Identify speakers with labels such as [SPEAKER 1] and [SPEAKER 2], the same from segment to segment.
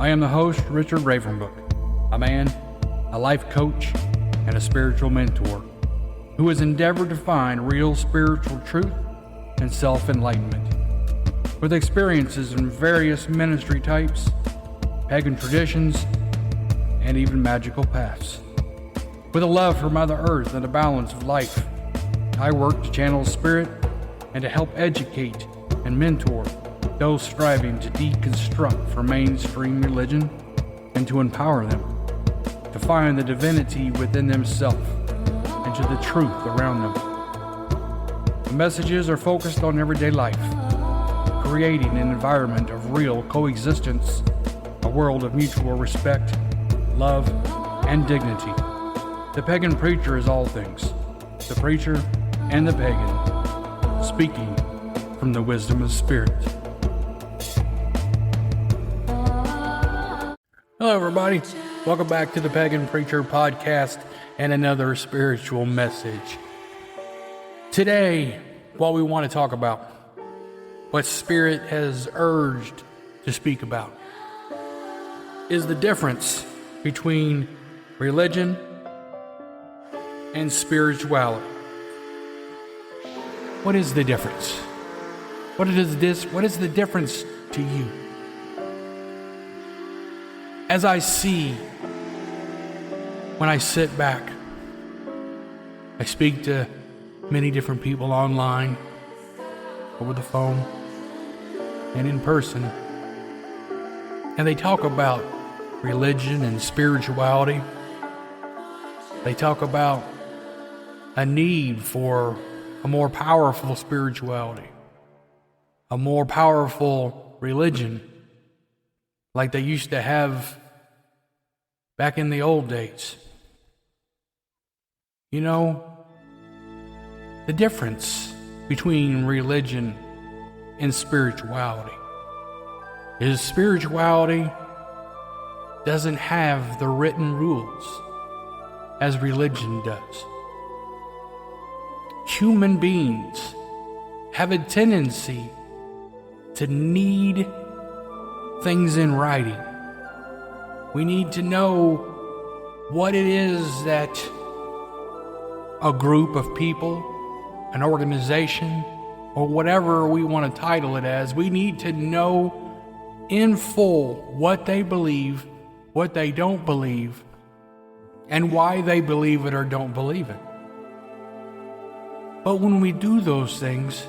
[SPEAKER 1] I am the host, Richard Ravenbrook, a man, a life coach, and a spiritual mentor who has endeavored to find real spiritual truth and self-enlightenment. With experiences in various ministry types, pagan traditions, and even magical paths. With a love for Mother Earth and the balance of life, I work to channel spirit and to help educate and mentor those striving to deconstruct from mainstream religion and to empower them to find the divinity within themselves and to the truth around them. The messages are focused on everyday life, creating an environment of real coexistence, a world of mutual respect, love, and dignity. The pagan preacher is all things, the preacher and the pagan, speaking from the wisdom of spirit. Hello everybody, welcome back to the Pagan Preacher Podcast and another spiritual message. Today, what we want to talk about, what Spirit has urged to speak about, is the difference between religion and spirituality. What is the difference? What is the difference to you? As I see, when I sit back, I speak to many different people online, over the phone, and in person, and they talk about religion and spirituality. They talk about a need for a more powerful spirituality, a more powerful religion, like they used to have back in the old days. You know, the difference between religion and spirituality is spirituality doesn't have the written rules as religion does. Human beings have a tendency to need things in writing. We need to know what it is that a group of people, an organization, or whatever we want to title it as, we need to know in full what they believe, what they don't believe, and why they believe it or don't believe it. But when we do those things,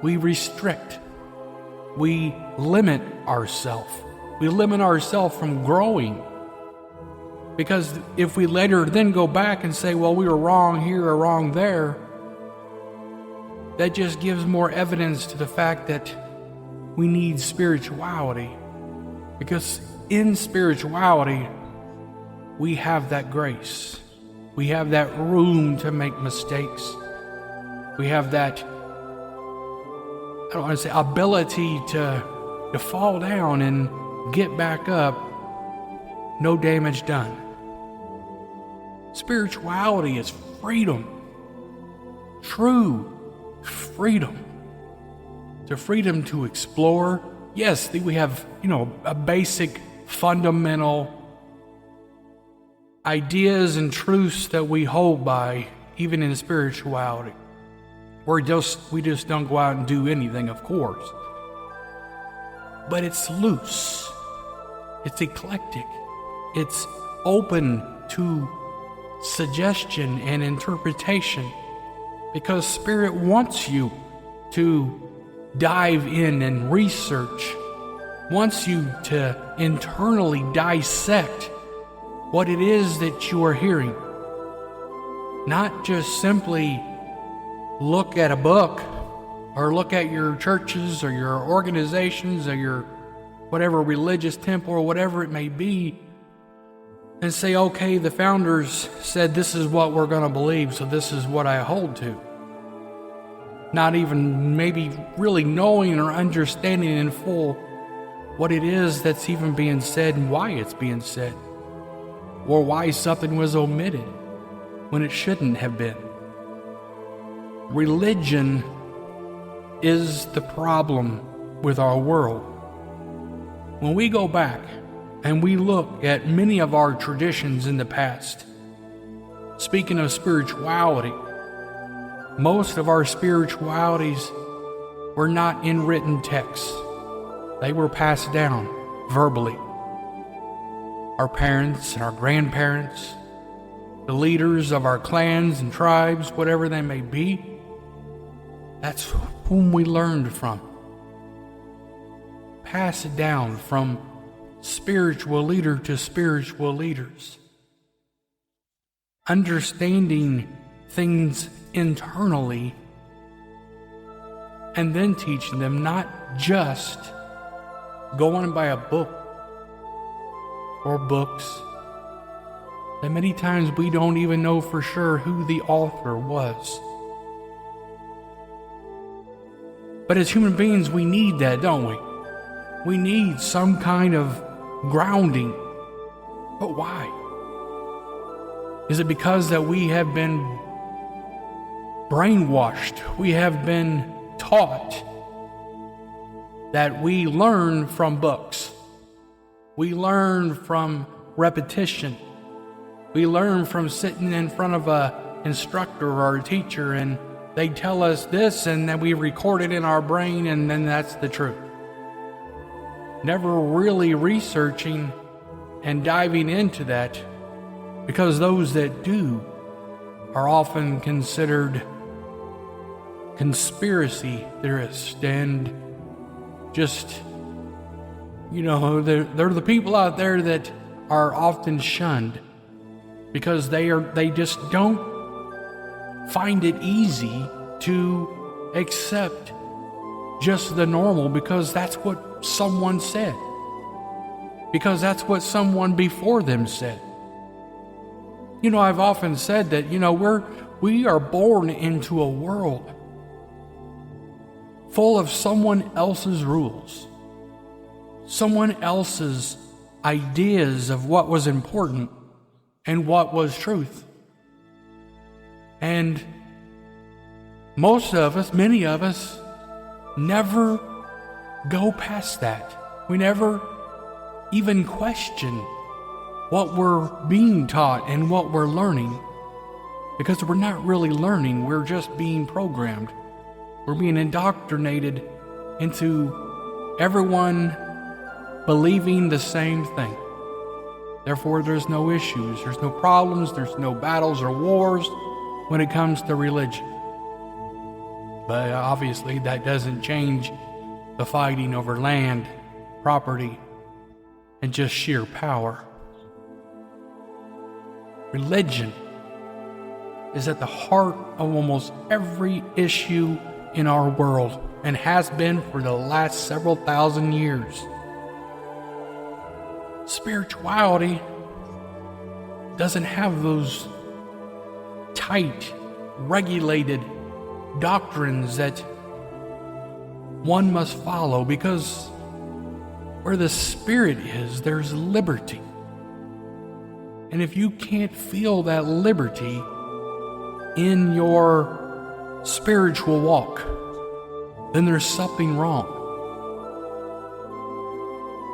[SPEAKER 1] we restrict. We limit ourselves. We limit ourselves from growing. Because if we later then go back and say, well, we were wrong here or wrong there, that just gives more evidence to the fact that we need spirituality. Because in spirituality, we have that grace. We have that room to make mistakes. We have that, I don't want to say ability to fall down and get back up, no damage done. Spirituality is freedom, true freedom. The freedom to explore. Yes, we have, a basic fundamental ideas and truths that we hold by, even in spirituality. We just don't go out and do anything, of course. But it's loose. It's eclectic. It's open to suggestion and interpretation. Because Spirit wants you to dive in and research, wants you to internally dissect what it is that you are hearing. Not just simply look at a book or look at your churches or your organizations or your whatever religious temple or whatever it may be and say, okay, the founders said this is what we're going to believe, so this is what I hold to. Not even maybe really knowing or understanding in full what it is that's even being said and why it's being said, or why something was omitted when it shouldn't have been. Religion is the problem with our world. when we go back and we look at many of our traditions in the past, speaking of spirituality, most of our spiritualities were not in written texts. They were passed down verbally. Our parents and our grandparents, the leaders of our clans and tribes, whatever they may be, that's whom we learned from. Pass it down from spiritual leader to spiritual leaders. Understanding things internally and then teaching them, not just going by a book or books that many times we don't even know for sure who the author was. But as human beings, we need that, don't we? We need some kind of grounding. But why? Is it because that we have been brainwashed? We have been taught that we learn from books. We learn from repetition. We learn from sitting in front of an instructor or a teacher and they tell us this and then we record it in our brain and then that's the truth. Never really researching and diving into that, because those that do are often considered conspiracy theorists and just, they're the people out there that are often shunned because they just don't find it easy to accept just the normal, because that's what someone said, because that's what someone before them said. I've often said that we are born into a world full of someone else's rules, someone else's ideas of what was important and what was truth. And many of us never go past that. We never even question what we're being taught and what we're learning, because we're not really learning, we're just being programmed. We're being indoctrinated into everyone believing the same thing. Therefore, there's no issues, there's no problems, there's no battles or wars when it comes to religion. But obviously that doesn't change the fighting over land, property, and just sheer power. Religion is at the heart of almost every issue in our world and has been for the last several thousand years. Spirituality doesn't have those tight, regulated doctrines that one must follow, because where the Spirit is, there's liberty. And if you can't feel that liberty in your spiritual walk, then there's something wrong.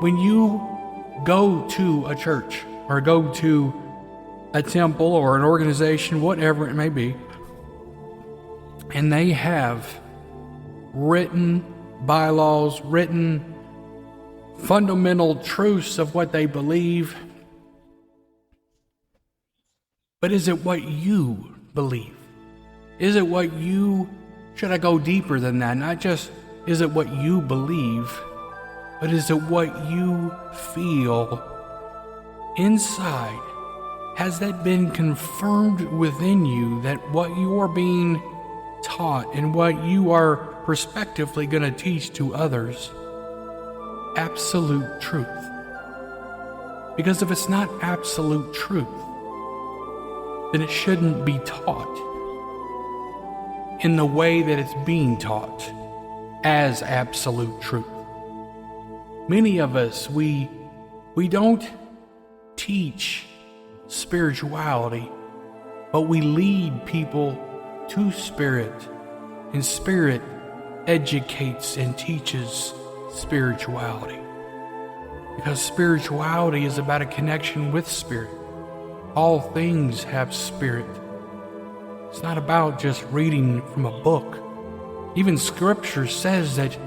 [SPEAKER 1] When you go to a church or go to a temple or an organization, whatever it may be, and they have written bylaws, written fundamental truths of what they believe, but is it what you believe? Is it what you, should I go deeper than that? Not just is it what you believe, but is it what you feel inside? Has that been confirmed within you that what you are being taught and what you are prospectively going to teach to others, absolute truth? Because if it's not absolute truth, then it shouldn't be taught in the way that it's being taught as absolute truth. Many of us, we don't teach spirituality, but we lead people to Spirit, and Spirit educates and teaches spirituality. Because spirituality is about a connection with spirit. All things have spirit. It's not about just reading from a book. Even Scripture says that,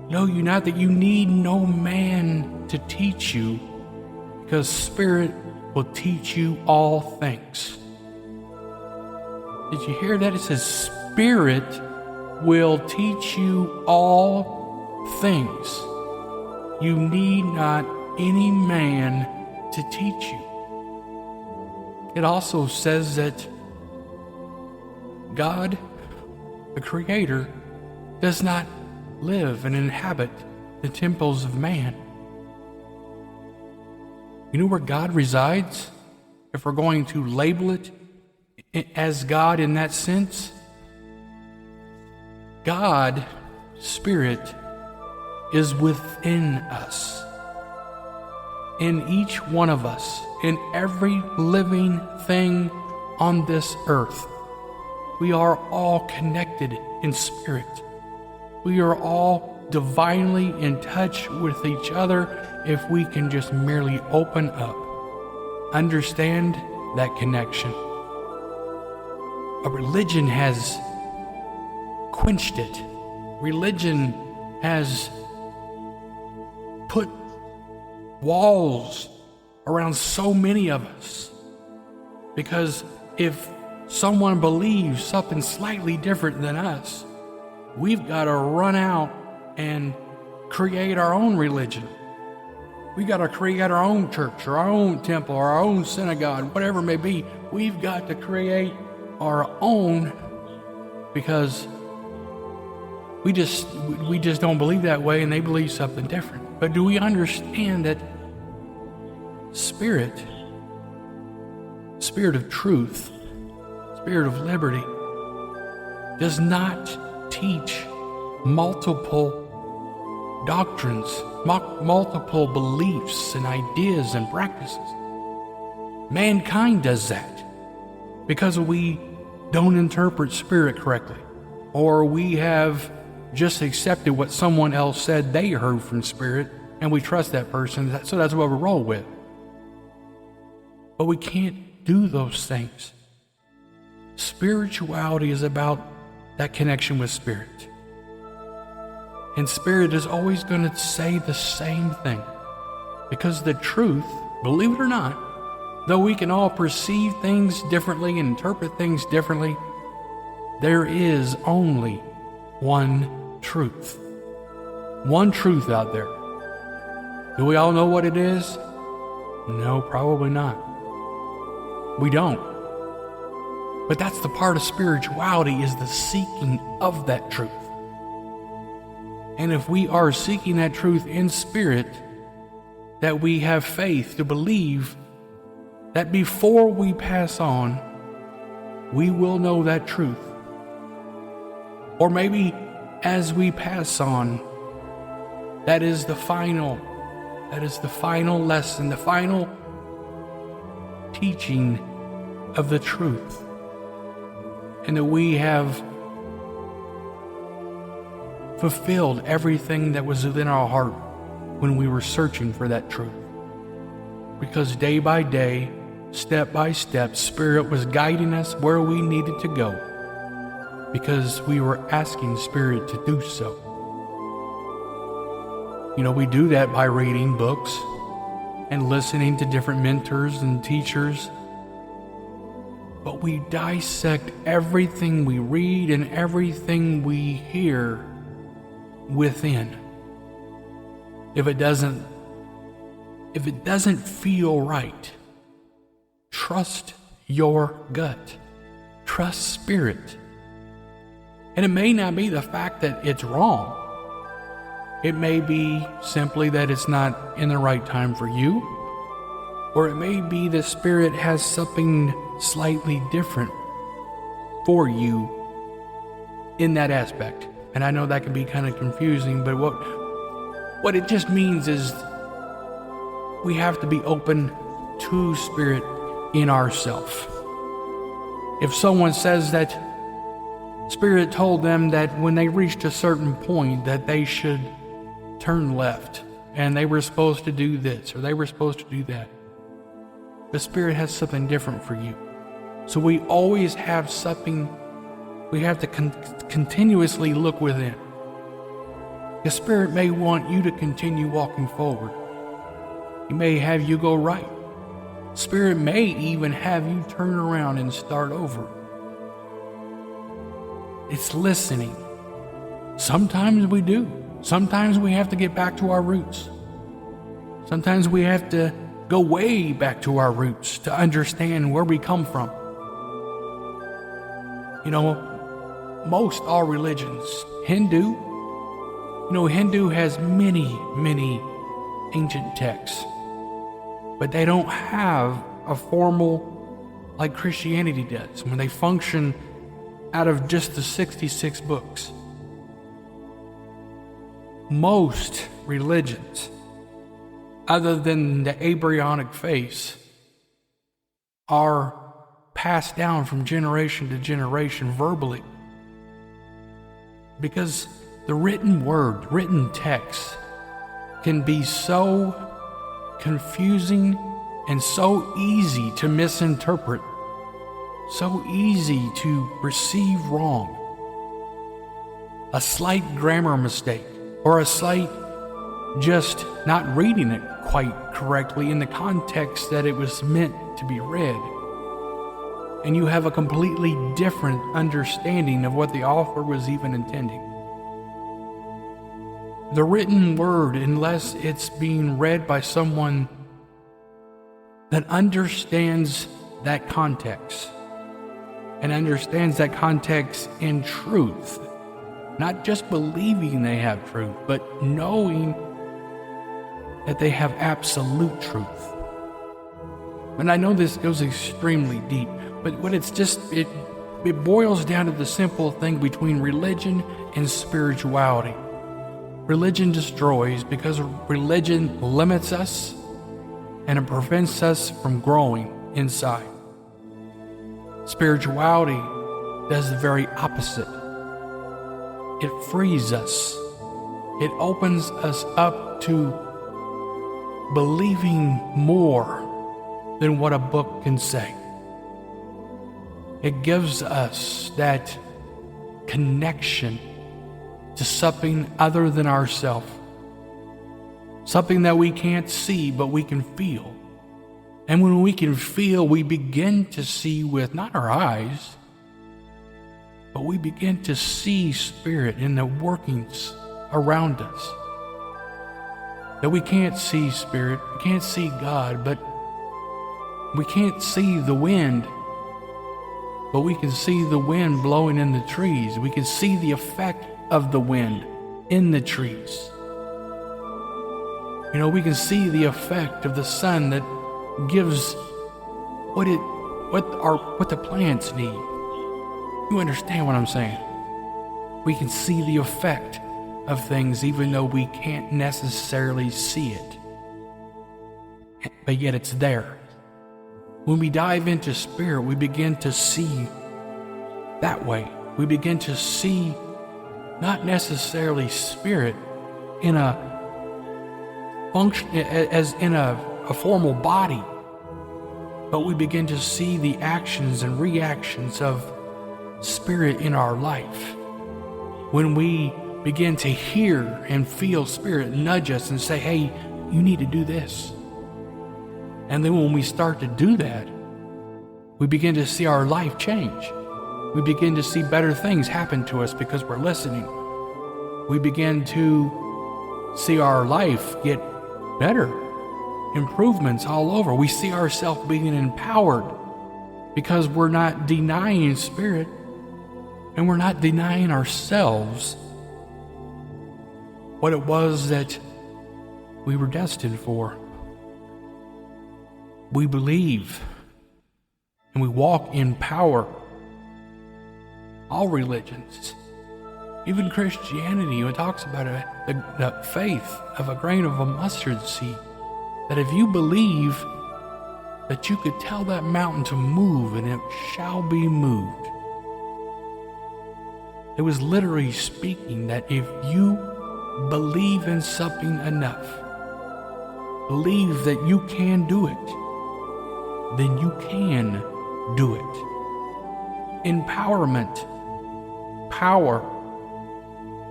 [SPEAKER 1] know you not that you need no man to teach you, because Spirit will teach you all things. Did you hear that? It says Spirit will teach you all things. You need not any man to teach you. It also says that God, the Creator, does not live and inhabit the temples of man. You know where God resides? If we're going to label it as God in that sense, God, Spirit, is within us, in each one of us, in every living thing on this earth. We are all connected in spirit. We are all divinely in touch with each other if we can just merely open up, understand that connection. A religion has quenched it. Religion has put walls around so many of us, because if someone believes something slightly different than us, we've got to run out and create our own religion. We've got to create our own church or our own temple or our own synagogue, whatever it may be. We've got to create our own, because we just don't believe that way, and they believe something different. But do we understand that Spirit of truth, Spirit of liberty, does not teach multiple doctrines, multiple beliefs and ideas and practices? Mankind does that because we don't interpret Spirit correctly, or we have just accepted what someone else said they heard from Spirit, and we trust that person, so that's what we roll with. But we can't do those things. Spirituality is about that connection with Spirit. And Spirit is always going to say the same thing. Because the truth, believe it or not, though we can all perceive things differently and interpret things differently, there is only one truth. One truth out there. Do we all know what it is? No, probably not. We don't. But that's the part of spirituality, is the seeking of that truth. And if we are seeking that truth in spirit, that we have faith to believe that before we pass on, we will know that truth. Or maybe as we pass on, that is the final lesson, the final teaching of the truth. And that we have fulfilled everything that was within our heart when we were searching for that truth. Because day by day, step by step, Spirit was guiding us where we needed to go, because we were asking Spirit to do so. You know, we do that by reading books and listening to different mentors and teachers. But we dissect everything we read and everything we hear within. If it doesn't feel right, trust your gut. Trust Spirit. And it may not be the fact that it's wrong. It may be simply that it's not in the right time for you. Or it may be the Spirit has something slightly different for you in that aspect. And I know that can be kind of confusing, but what it just means is we have to be open to Spirit in ourself. If someone says that Spirit told them that when they reached a certain point that they should turn left and they were supposed to do this or they were supposed to do that. The Spirit has something different for you. So we always have something, we have to continuously look within. The Spirit may want you to continue walking forward. He may have you go right. Spirit may even have you turn around and start over. It's listening. Sometimes we do. Sometimes we have to get back to our roots. Sometimes we have to go way back to our roots to understand where we come from. You know, most all religions, Hindu has many ancient texts, but they don't have a formal like Christianity does when they function out of just the 66 books. Most religions, other than the Abrahamic faith, are passed down from generation to generation verbally. Because the written word, written text, can be so confusing and so easy to misinterpret, so easy to receive wrong. A slight grammar mistake, or a slight just not reading it quite correctly in the context that it was meant to be read, and you have a completely different understanding of what the author was even intending. The written word, unless it's being read by someone that understands that context, and understands that context in truth, not just believing they have truth, but knowing that they have absolute truth. And I know this goes extremely deep, but what it boils down to the simple thing between religion and spirituality. Religion destroys because religion limits us and it prevents us from growing inside. Spirituality does the very opposite. It frees us. It opens us up to believing more than what a book can say. It gives us that connection to something other than ourselves. Something that we can't see, but we can feel. And when we can feel, we begin to see with not our eyes, but we begin to see Spirit in the workings around us. That we can't see Spirit, we can't see God, but we can't see the wind, but we can see the wind blowing in the trees. We can see the effect of the wind in the trees. You know, we can see the effect of the sun that gives what the plants need. You understand what I'm saying? We can see the effect of things even though we can't necessarily see it. But yet it's there. When we dive into Spirit, we begin to see that way. We begin to see not necessarily Spirit in a function as in a formal body, but we begin to see the actions and reactions of Spirit in our life. When we begin to hear and feel Spirit nudge us and say, hey, you need to do this. And then when we start to do that, we begin to see our life change. We begin to see better things happen to us because we're listening. We begin to see our life get better, improvements all over. We see ourselves being empowered because we're not denying Spirit and we're not denying ourselves what it was that we were destined for. We believe and we walk in power. All religions, even Christianity, it talks about the faith of a grain of a mustard seed. That if you believe that you could tell that mountain to move and it shall be moved. It was literally speaking that if you believe in something enough, believe that you can do it, then you can do it. Empowerment, power,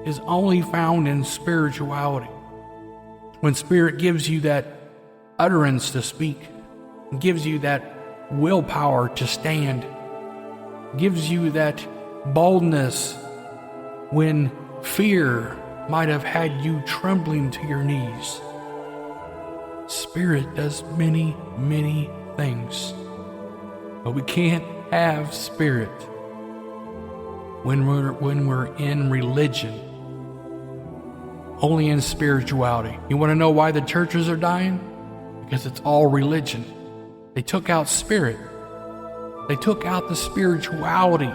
[SPEAKER 1] is only found in spirituality. When Spirit gives you that utterance to speak, gives you that willpower to stand, gives you that boldness when fear might have had you trembling to your knees. Spirit does many, many things, but we can't have Spirit when we're in religion, only in spirituality. You want to know why the churches are dying? Because it's all religion. They took out Spirit. They took out the spirituality.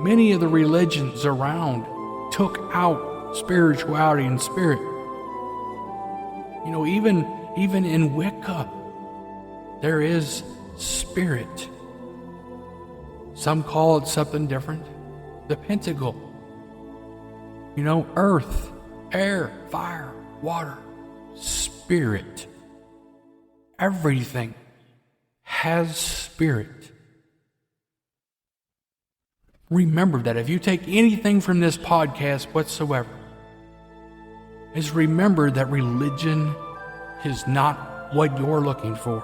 [SPEAKER 1] Many of the religions around took out spirituality and Spirit. You know, even in Wicca, there is Spirit. Some call it something different. The pentacle. You know, earth, air, fire, water, Spirit. Everything has Spirit. Remember that if you take anything from this podcast whatsoever, is remember that religion is not what you're looking for.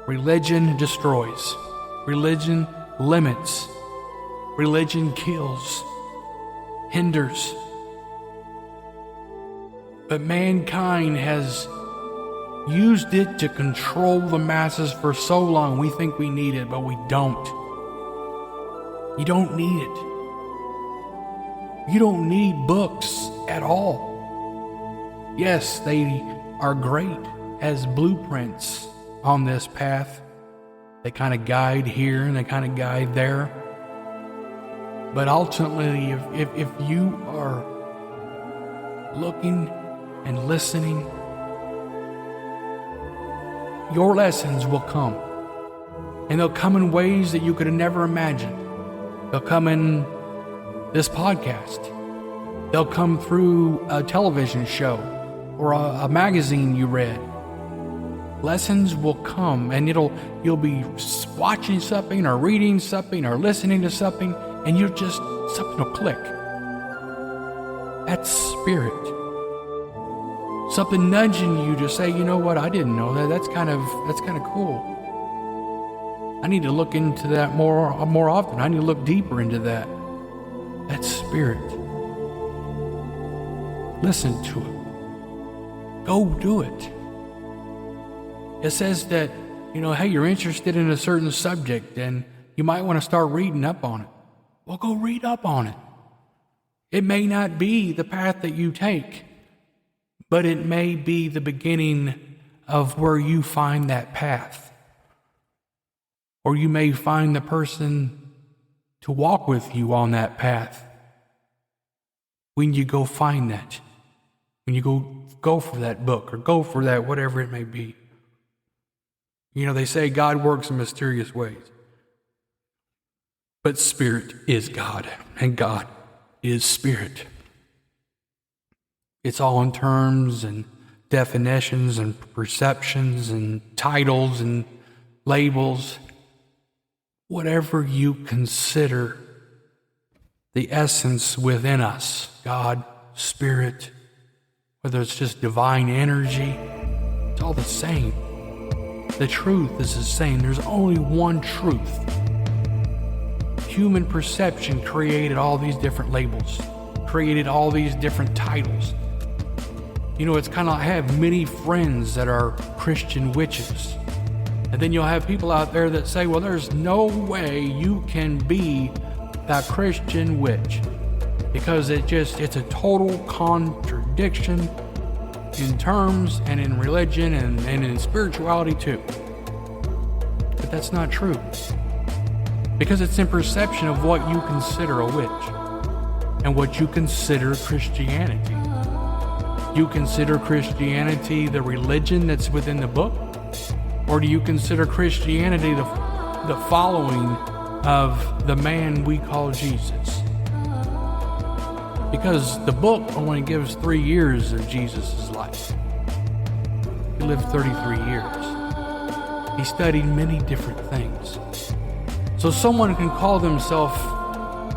[SPEAKER 1] Religion destroys. Religion limits. Religion kills, hinders. But mankind has used it to control the masses for so long. We think we need it, but we don't. You don't need it. You don't need books at all. Yes, they are great as blueprints on this path. They kind of guide here and they kind of guide there. But ultimately, if you are looking and listening, your lessons will come. And they'll come in ways that you could have never imagined. They'll come in this podcast. They'll come through a television show or a magazine you read. Lessons will come, and you'll be watching something or reading something or listening to something, and something will click. That's Spirit. Something nudging you to say, you know what, I didn't know that. That's kind of cool. I need to look into that more often. I need to look deeper into that. That's Spirit. Listen to it. Go do it. It says that, hey, you're interested in a certain subject and you might want to start reading up on it. Well, go read up on it. It may not be the path that you take, but it may be the beginning of where you find that path. Or you may find the person to walk with you on that path when you go find that. When you go for that book or go for that, whatever it may be. They say God works in mysterious ways. But Spirit is God, and God is Spirit. It's all in terms and definitions and perceptions and titles and labels. Whatever you consider the essence within us, God, Spirit, whether it's just divine energy, it's all the same. The truth is the same. There's only one truth. Human perception created all these different labels, created all these different titles. It's kind of like I have many friends that are Christian witches. And then you'll have people out there that say, well, there's no way you can be that Christian witch because it's a total contradiction in terms and in religion and in spirituality too. But that's not true. Because it's in perception of what you consider a witch and what you consider Christianity. You consider Christianity the religion that's within the book? Or do you consider Christianity the following of the man we call Jesus? Because the book only gives 3 years of Jesus' life. lived 33 years. He studied many different things. So someone can call themselves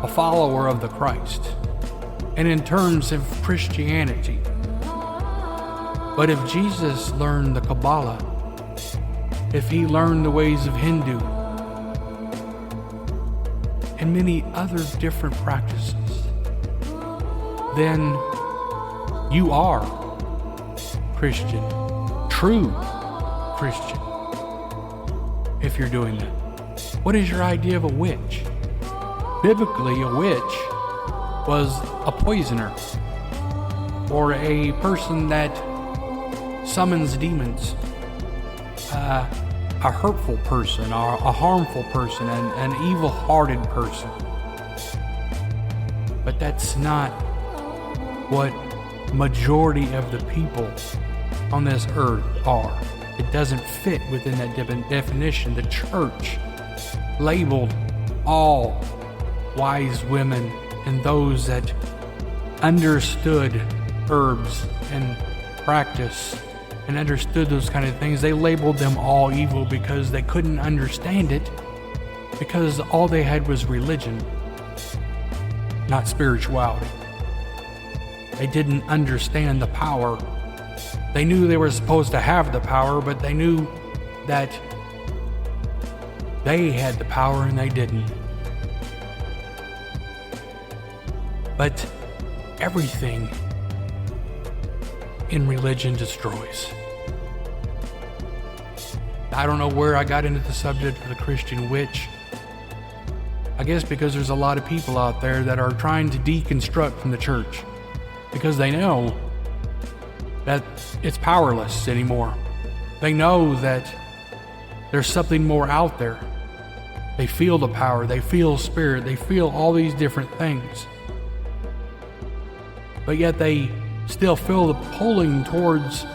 [SPEAKER 1] a follower of the Christ, and in terms of Christianity. But if Jesus learned the Kabbalah, if he learned the ways of Hindu, and many other different practices, then you are Christian, true Christian, if you're doing that. What is your idea of a witch? Biblically, a witch was a poisoner, or a person that summons demons, a hurtful person, or a harmful person, an evil-hearted person. But that's not what majority of the people on this earth are. It doesn't fit within that definition. The church labeled all wise women and those that understood herbs and practice and understood those kind of things. They labeled them all evil because they couldn't understand it, because all they had was religion, not spirituality. They didn't understand the power. They knew they were supposed to have the power, but they knew that they had the power and they didn't. But everything in religion destroys. I don't know where I got into the subject of the Christian witch. I guess because there's a lot of people out there that are trying to deconstruct from the church, because they know that it's powerless anymore. They know that there's something more out there. They feel the power, they feel spirit, they feel all these different things. But yet they still feel the pulling towards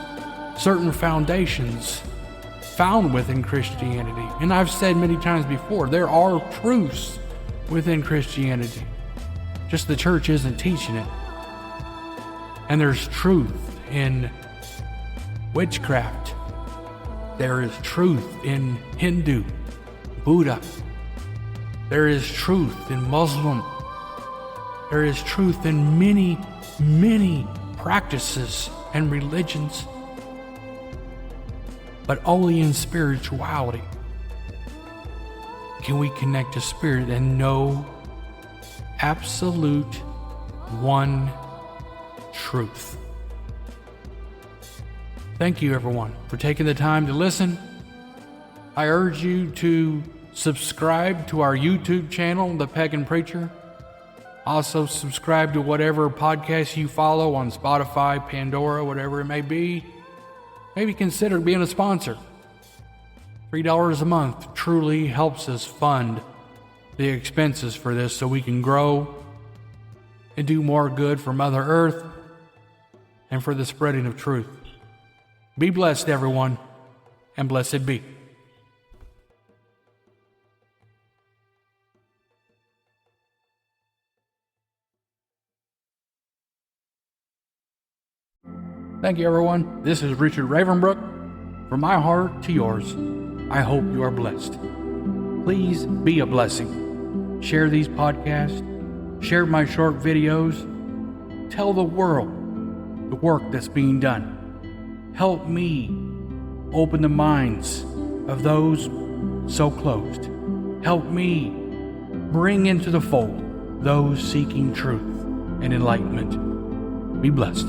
[SPEAKER 1] certain foundations found within Christianity. And I've said many times before, there are truths within Christianity. Just the church isn't teaching it. And there's truth in witchcraft. There is truth in Hindu, Buddha. There is truth in Muslim. There is truth in many, many practices and religions, but only in spirituality can we connect to spirit and know absolute one truth. Thank you, everyone, for taking the time to listen. I urge you to subscribe to our YouTube channel, The Pagan Preacher. Also, subscribe to whatever podcast you follow on Spotify, Pandora, whatever it may be. Maybe consider being a sponsor. $3 a month truly helps us fund the expenses for this so we can grow and do more good for Mother Earth and for the spreading of truth. Be blessed, everyone, and blessed be. Thank you, everyone. This is Richard Ravenbrook. From my heart to yours, I hope you are blessed. Please be a blessing. Share these podcasts. Share my short videos. Tell the world the work that's being done. Help me open the minds of those so closed. Help me bring into the fold those seeking truth and enlightenment. Be blessed.